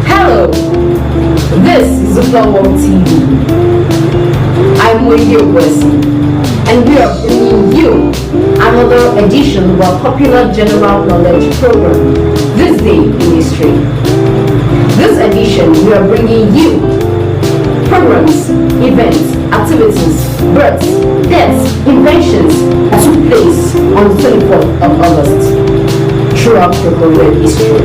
Hello, this is Flower TV. I'm Radio Wesley, and we are bringing you another edition of our popular general knowledge program, This Day in History. This edition, we are bringing you programs, events, activities, births, deaths, inventions that took place on the 24th of August throughout recorded history.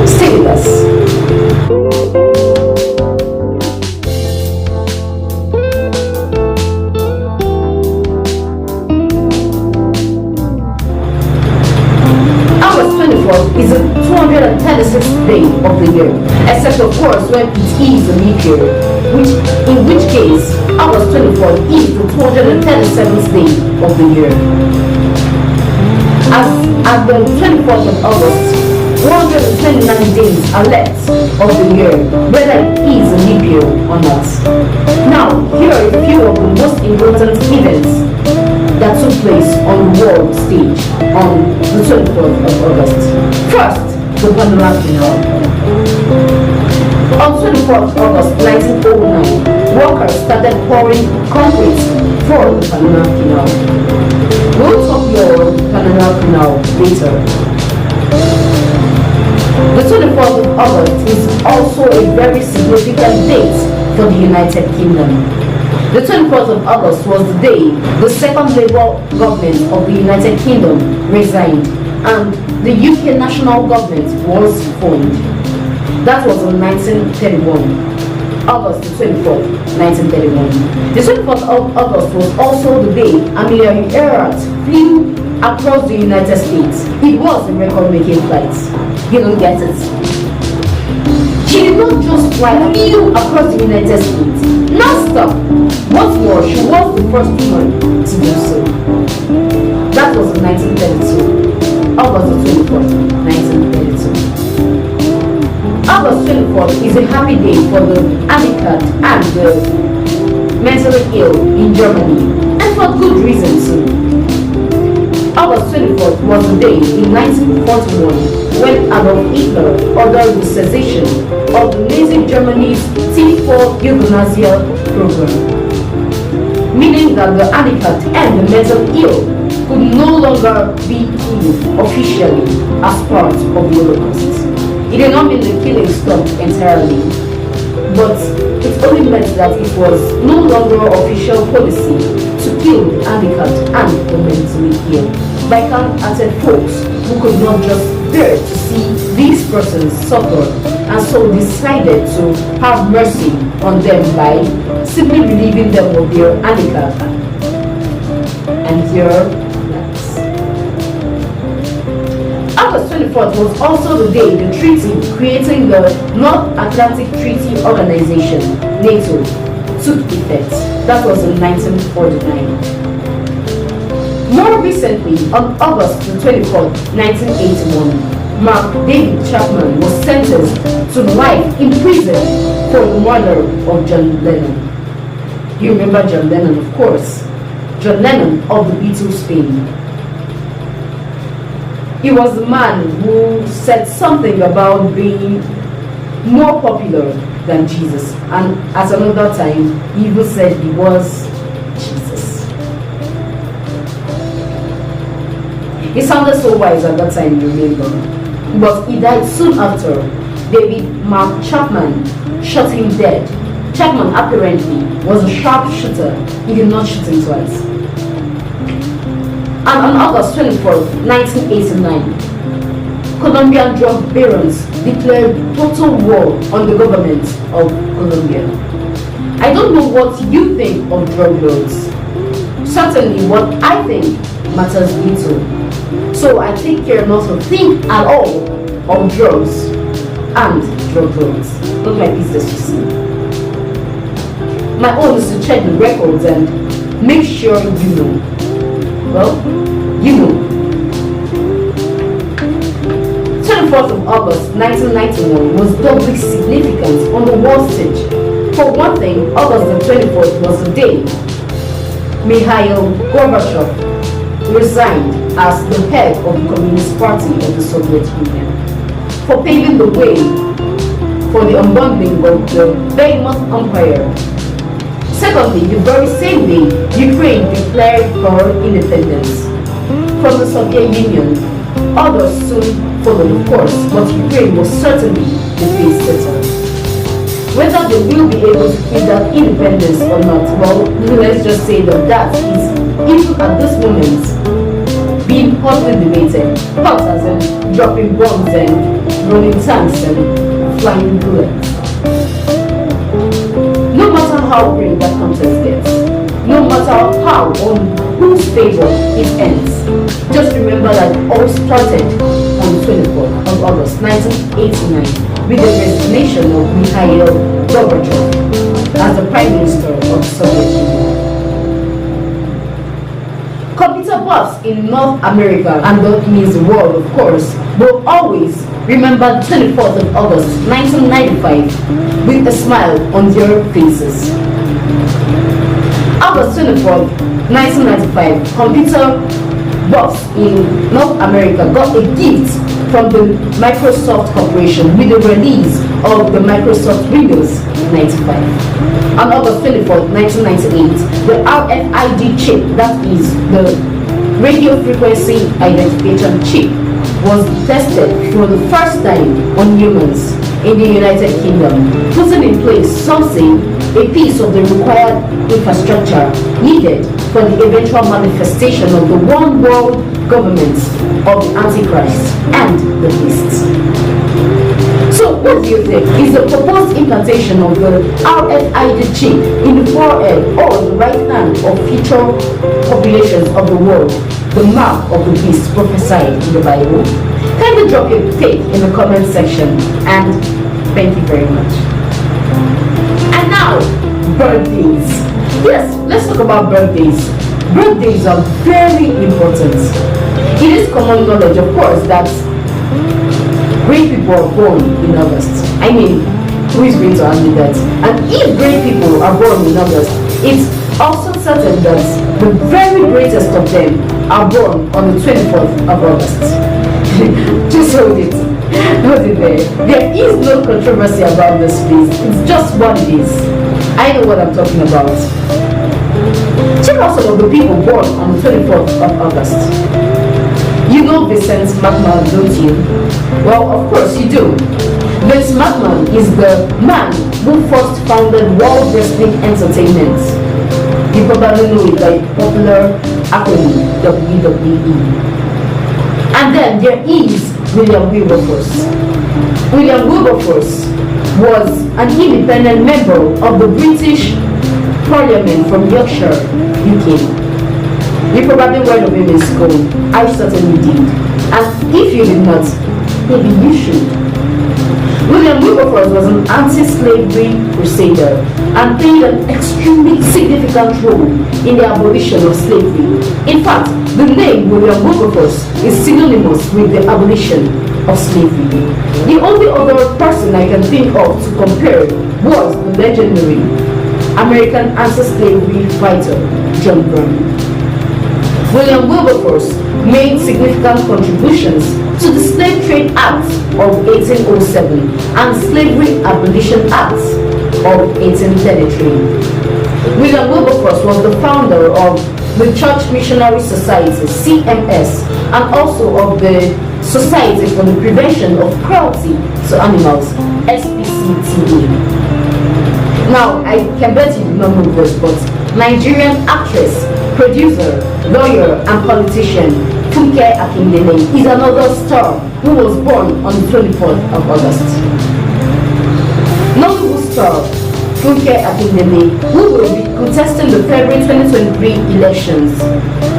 Stay with us. August 24th is the 236th day of the year, except of course when it is a leap year, in which case August 24th is the 237th day of the year. As at the 24th of August, 129 days are left of the year, whether it is a leap year or not. Now, here are a few of the most important events that took place on the world stage on the 24th of August. First, the Panama Canal. On 24th August 1909, workers started pouring concrete for the Panama Canal. We'll talk more about the Panama Canal later. The 24th of August is also a very significant date for the United Kingdom. The 24th of August was the day the second Labour government of the United Kingdom resigned and the UK national government was formed. That was in 1931. August 24th, 1931. The 24th of August was also the day Amelia Earhart flew across the United States. It was a record-making flight. You don't get it. She did not just fly, flew across the United States. Non-stop. What's more, she was the first woman to do so. That was in 1932. August 24th, 1932. August 24th is a happy day for the handicapped and the mentally ill in Germany, and for good reason too. August 24th was the day in 1941 when Adolf Hitler ordered the cessation of the Nazi Germany's T4 euthanasia program, meaning that the handicapped and the mentally ill could no longer be killed officially as part of the Holocaust. It did not mean the killing stopped entirely, but it only meant that it was no longer official policy to kill the handicapped and the mentally ill by kind-hearted folks who could not just bear to see these persons suffer, and so decided to have mercy on them by simply relieving them of their handicap and their lives. August 24th was also the day the treaty creating the North Atlantic Treaty Organization, NATO, took effect. That was in 1949. More recently, on August 24th, 1981, Mark David Chapman was sentenced to life in prison for the murder of John Lennon. You remember John Lennon, of course. John Lennon of the Beatles fame. He was the man who said something about being more popular than Jesus, and at another time, he even said he was Jesus. He sounded so wise at that time, you remember. But he died soon after. David Mark Chapman shot him dead. Chapman apparently was a sharp shooter. He did not shoot him twice. And on August 24th, 1989, Colombian drug barons declared total war on the government of Colombia. I don't know what you think of drug lords. Certainly what I think matters little. So I take care not to think at all of drugs and drug lords. Not my business to see. My own is to check the records and make sure you know. Well, you know. 24th of August 1991 was doubly significant on the world stage. For one thing, August the 24th was the day Mikhail Gorbachev resigned as the head of the Communist Party of the Soviet Union for paving the way for the unbundling of the Weimar Empire. Secondly, the very same day, Ukraine declared her independence from the Soviet Union. Others soon followed, of course, but Ukraine was certainly the pace setter. Whether they will be able to keep that independence or not, well, let's just say that is, even at this moment, being hotly debated. Hot as in dropping bombs and running tanks and flying bullets. No matter how great that contest gets, no matter how on whose favor it ends, just remember that it all started on the 24th of August 1989 with the resignation of Mikhail Gorbachev as the Prime Minister of the Soviet Union. Computer buffs in North America, and that means the world, of course, will always remember the 24th of August 1995 with a smile on their faces. August 24th, 1995, computer buffs in North America got a gift from the Microsoft Corporation with the release of the Microsoft Windows 95. On August 24th, 1998, the RFID chip, that is the radio frequency identification chip, was tested for the first time on humans in the United Kingdom, putting in place something, a piece of the required infrastructure needed for the eventual manifestation of the one world government of the Antichrist and the beast. So what do you think? Is the proposed implantation of the RFID chip in the forehead or the right hand of future populations of the world the mark of the beast prophesied in the Bible? Kindly drop your take in the comment section, and thank you very much. And now, birthdays. Yes, let's talk about birthdays. Birthdays are very important. It is common knowledge, of course, that great people are born in August. I mean, who is going to argue that? And if great people are born in August, it's also certain that the very greatest of them are born on the 24th of August. Just hold it. Hold it there. There is no controversy about this, please. It's just what it is. I know what I'm talking about. Check out some of the people born on the 24th of August. You know Vincent McMahon, don't you? Well, of course you do. Vince McMahon is the man who first founded World Wrestling Entertainment. You probably know it by popular acronym WWE. And then there is William Wilberforce. William Wilberforce was an independent member of the British Parliament from Yorkshire, UK. You probably heard of him in school. I certainly did. And if you did not, maybe you should. William Wilberforce was an anti-slavery crusader and played an extremely significant role in the abolition of slavery. In fact, the name William Wilberforce is synonymous with the abolition of slavery. The only other person I can think of to compare was the legendary American anti-slavery fighter John Brown. William Wilberforce made significant contributions to the Slave Trade Act of 1807 and Slavery Abolition Act of 1833. William Wilberforce was the founder of the Church Missionary Society, CMS, and also of the Society for the Prevention of Cruelty to Animals, SPCTA. Now, I can bet you did not know this, but Nigerian actress, producer, lawyer, and politician Funke Akindele is another star who was born on the 24th of August. Nollywood star Funke Akindele, who will be contesting the February 2023 elections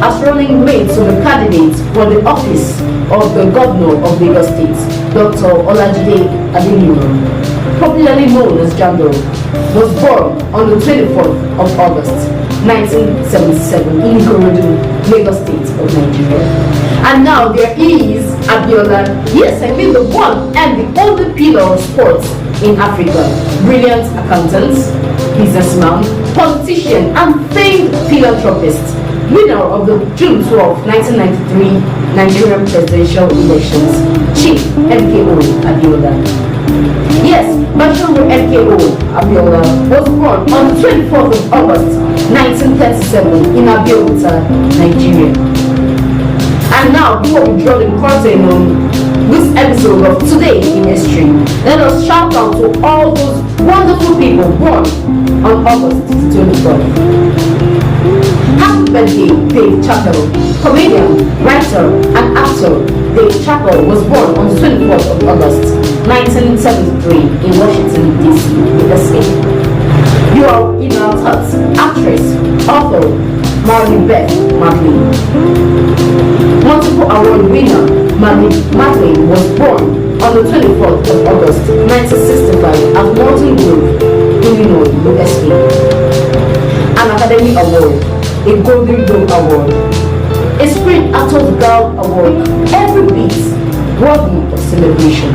as running mate to the candidate for the office of the governor of Lagos State, Dr. Olajide Adenugan, popularly known as Jandor, was born on the 24th of August 1977 in Ikorodu, Lagos State of Nigeria. And now there is Abiola, yes, I mean the one and the only pillar of sports in Africa. Brilliant accountant, businessman, politician, and famed philanthropist. winner of the June 12, 1993 Nigerian presidential elections, Chief MKO Abiola. Yes, Bashir MKO Abiola was born on the 24th of August 1937 in Abeokuta, Nigeria. And now, before we draw the curtain on this episode of Today in History, let us shout out to all those wonderful people born on August 24th. Happy birthday, Dave Chappell. Comedian, writer, and actor Dave Chappell was born on the 24th of August 1973 in Washington, D.C., USA. You are in our thoughts, actress, author, Marley Beth Madley. Multiple award winner Marley Madley was born on the 24th of August 1965 at Morton Grove, Illinois, USA. An Academy Award, a Golden Globe Award, a Screen Actors Guild Award, every bit worthy of celebration.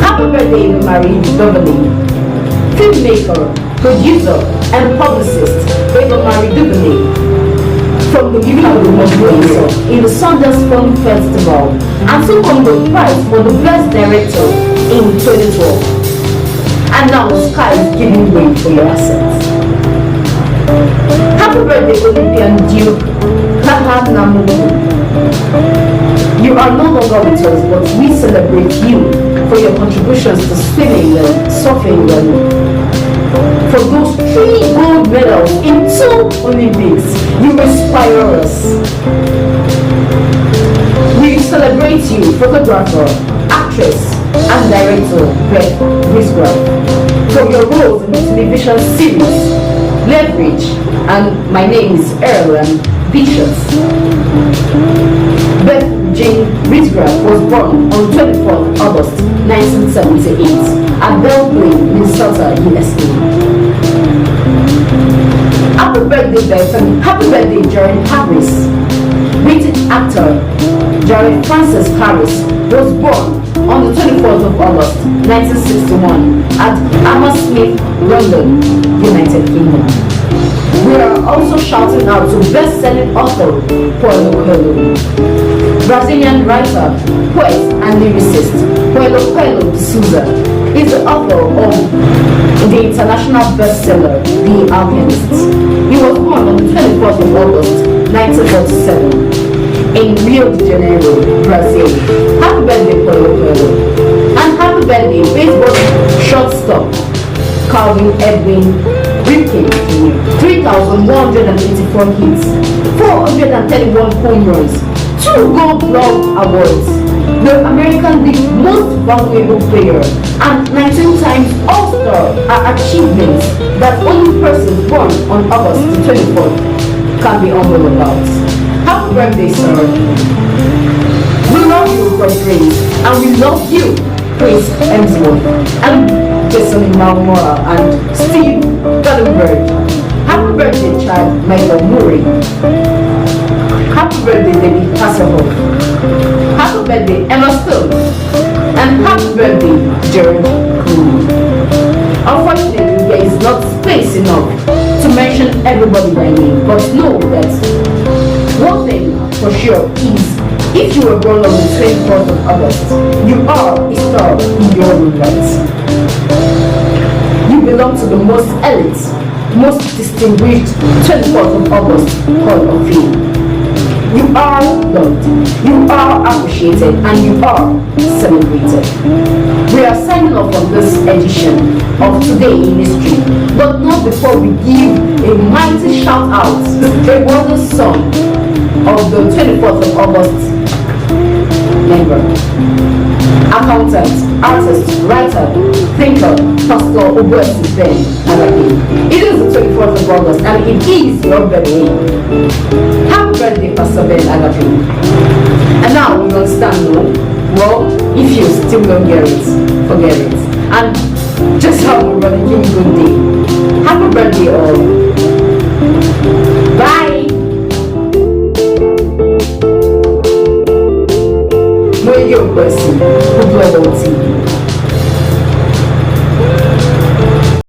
Happy birthday, Marie Duvernet, filmmaker, producer, and publicist, Eva Marie Duvernet, from the UK in the Sundance Film Festival, and took home the prize for the Best Director in 2012. And now the sky is giving way for your assets. Happy birthday, Olympian Duke Kaha Namuku. You are no longer with us, but we celebrate you for your contributions to swimming and surfing and for those 3 gold medals in 2 Olympics. You inspire us. We celebrate you, photographer, actress, and director Beth Wisgraf, for your roles in the television series Leverage and My Name is Earl and Vicious. Beth Jane Wisgraf was born on 24th August 1978 at Belle Plaine, Minnesota, USA. Happy birthday, Beth, and happy birthday, Jared Harris. British actor Jared Francis Harris was born on the 24th of August 1961 at Hammersmith, London, United Kingdom. We are also shouting out to best-selling author Paulo Coelho, Brazilian writer, poet, and lyricist Paulo Coelho de Souza is the author of the international bestseller The Alchemist. He was born on the 24th of August 1947 in Rio de Janeiro, Brazil. Happy birthday, Paulo Coelho. And happy birthday, baseball shortstop Calvin Edwin Ripken. 3,184 hits, 431 home runs, 2 Gold Glove Awards, the American League's most valuable player, and 19 times All-Star are achievements that only persons born on August 24th can be humble about. Happy birthday, sir. We love you, God Prince, and we love you, Prince Hemsworth, and Jason Momoa, and Steve Guttenberg. Happy birthday, child Michael Murray. Happy birthday, David Hasselhoff. Happy birthday, Emma Stone. And happy birthday, Jared Clooney. Unfortunately, there is not space enough to mention everybody by name, but know that one thing for sure is, if you were born on the 24th of August, you are a star in your own right. You belong to the most elite, most distinguished 24th of August Hall of Fame. You are loved, you are appreciated, and you are celebrated. We are signing off on this edition of Today in History, but not before we give a mighty shout out to a wonder song of the 24th of August member, accountant, artist, writer, thinker, Pastor Obuesi Ben Agape. It is the 24th of August and it is your birthday. Happy birthday, Pastor Ben Agape. And now we understand, no? Well, if you still don't get it, forget it. And just have a really good day. Happy birthday all. Bye. Know your person who do about TV.